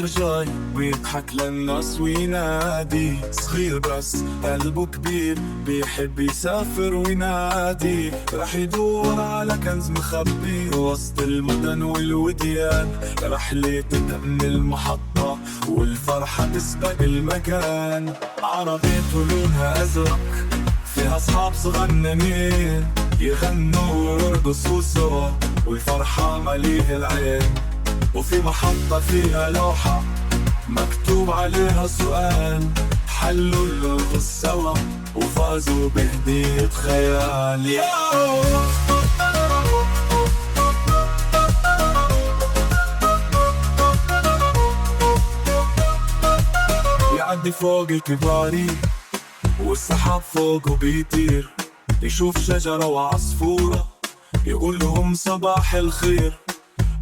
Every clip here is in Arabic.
القطر جاي ويضحك للناس وينادي، صغير بس قلبه كبير بيحب يسافر وينادي، رح يدور على كنز مخبي وسط المدن والوديان، رحلة تبدأ من المحطة والفرحة تسبق المكان. عربيته لونها أزرق فيها أصحاب صغننين يغنوا ويرقصوا سوا والفرحة مليه العين، وفي محطة فيها لوحة مكتوب عليها سؤال، حلوا اللغز سوا وفازوا بهدية خيال. يعدي فوق الكباري والسحاب فوقه بيطير، يشوف شجرة وعصفورة يقول لهم صباح الخير،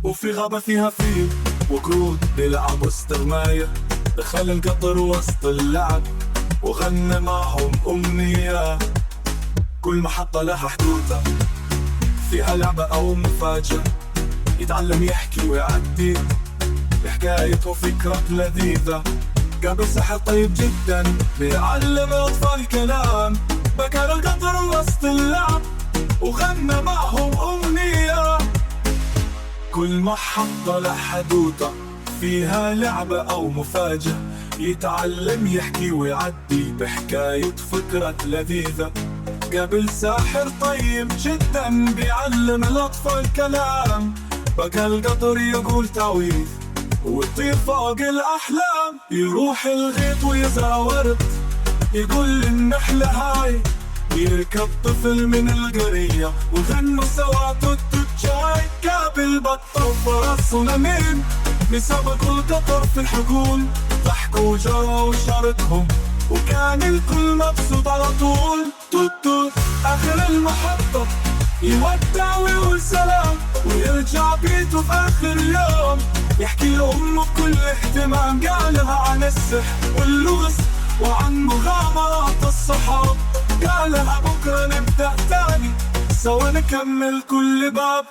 وفي غابة فيها فيل وقرود بيلعبوا استغماية، دخل القطر وسط اللعب وغنى معهم أمنية. كل محطة لها حدوثة فيها لعبة أو مفاجأة، يتعلم يحكي ويعدي بحكايته فكرة لذيذة، قابل ساحر طيب جدا بيعلم الأطفال كلام، بكى القطر وسط اللعب وغنى معهم أمنية. كل محطة لها حدوتة فيها لعبة أو مفاجأة، يتعلم يحكي ويعدي بحكاية فكرة لذيذة، قابل ساحر طيب جدا بيعلم الأطفال كلام، بقى القطر يقول تعويذ ويطير فوق الأحلام، يروح الغيط ويزرع ورد يقول للنحلة هاي، يركب طفل من القرية وغنوا سوا توتو جاي، قابل بطة وفرس ونميم بيسابقوا القطر في الحقول، ضحكوا وجروا وشاركهم وكان الكل مبسوط على طول. توتو آخر المحطة يودع ويقول سلام ويرجع بيته في آخر اليوم، يحكي لأمه بكل اهتمام، قالها عن السحر واللغز وعن مغامرات الصحاب، قالها بكرة نبدأ تاني سوا نكمل كل باب.